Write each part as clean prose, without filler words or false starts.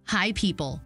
Hi, people.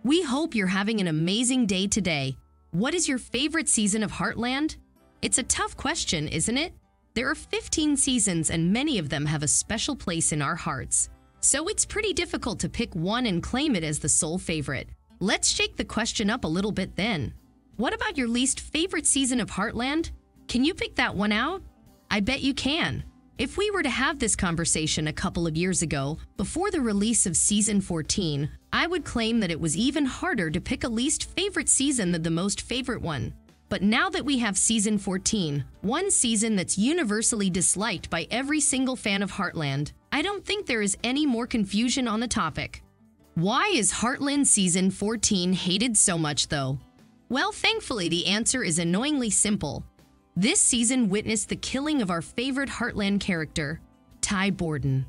We hope you're having an amazing day today. What is your favorite season of Heartland? It's a tough question, isn't it? There are 15 seasons and many of them have a special place in our hearts. So it's pretty difficult to pick one and claim it as the sole favorite. Let's shake the question up a little bit then. What about your least favorite season of Heartland? Can you pick that one out? I bet you can. If we were to have this conversation a couple of years ago, before the release of Season 14, I would claim that it was even harder to pick a least favorite season than the most favorite one. But now that we have Season 14, one season that's universally disliked by every single fan of Heartland, I don't think there is any more confusion on the topic. Why is Heartland Season 14 hated so much though? Well, thankfully the answer is annoyingly simple. This season witnessed the killing of our favorite Heartland character, Ty Borden.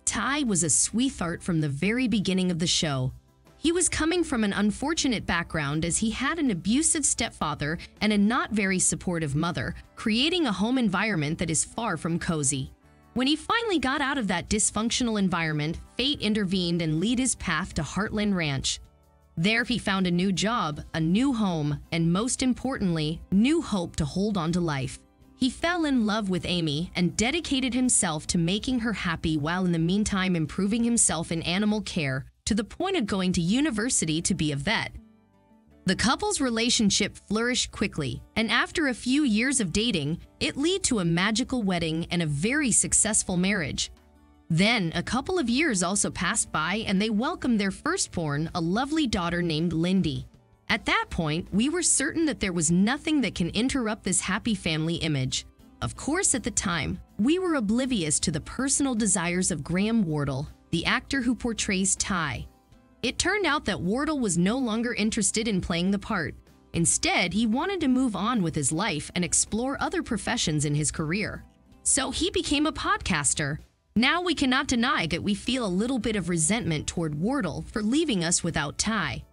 Ty was a sweetheart from the very beginning of the show. He was coming from an unfortunate background as he had an abusive stepfather and a not very supportive mother, creating a home environment that is far from cozy. When he finally got out of that dysfunctional environment, fate intervened and led his path to Heartland Ranch. There he found a new job, a new home, and most importantly, new hope to hold on to life. He fell in love with Amy and dedicated himself to making her happy while in the meantime improving himself in animal care to the point of going to university to be a vet. The couple's relationship flourished quickly, and after a few years of dating, it led to a magical wedding and a very successful marriage. Then, a couple of years also passed by and they welcomed their firstborn, a lovely daughter named Lindy. At that point, we were certain that there was nothing that can interrupt this happy family image. Of course, at the time, we were oblivious to the personal desires of Graham Wardle, the actor who portrays Ty. It turned out that Wardle was no longer interested in playing the part. Instead, he wanted to move on with his life and explore other professions in his career. So he became a podcaster. Now we cannot deny that we feel a little bit of resentment toward Wardle for leaving us without Ty.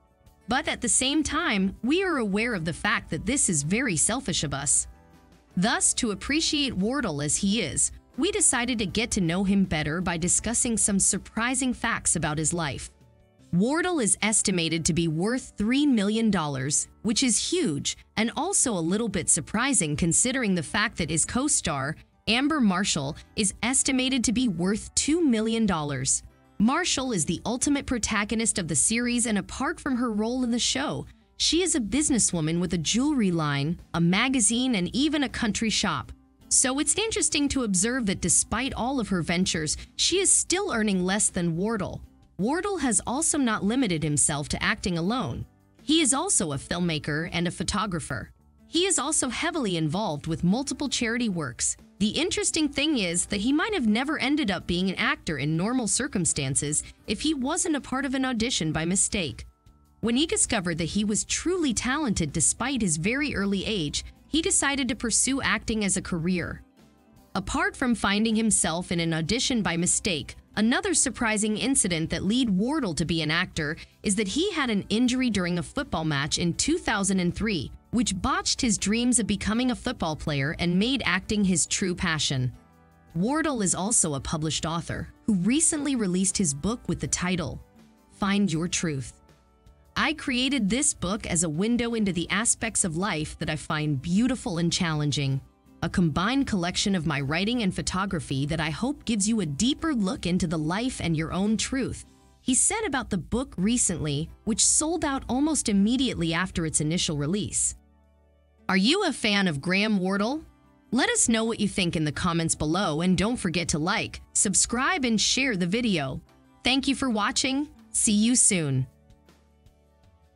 But at the same time, we are aware of the fact that this is very selfish of us. Thus, to appreciate Wardle as he is, we decided to get to know him better by discussing some surprising facts about his life. Wardle is estimated to be worth $3 million, which is huge and also a little bit surprising considering the fact that his co-star, Amber Marshall, is estimated to be worth $2 million. Marshall is the ultimate protagonist of the series, and apart from her role in the show, she is a businesswoman with a jewelry line, a magazine, and even a country shop. So it's interesting to observe that despite all of her ventures, she is still earning less than Wardle. Wardle has also not limited himself to acting alone. He is also a filmmaker and a photographer. He is also heavily involved with multiple charity works. The interesting thing is that he might have never ended up being an actor in normal circumstances if he wasn't a part of an audition by mistake. When he discovered that he was truly talented despite his very early age, he decided to pursue acting as a career. Apart from finding himself in an audition by mistake, another surprising incident that led Wardle to be an actor is that he had an injury during a football match in 2003, which botched his dreams of becoming a football player and made acting his true passion. Wardle is also a published author who recently released his book with the title, Find Your Truth. I created this book as a window into the aspects of life that I find beautiful and challenging, a combined collection of my writing and photography that I hope gives you a deeper look into the life and your own truth. He said about the book recently, which sold out almost immediately after its initial release. Are you a fan of Graham Wardle? Let us know what you think in the comments below, and don't forget to like, subscribe, and share the video. Thank you for watching. See you soon.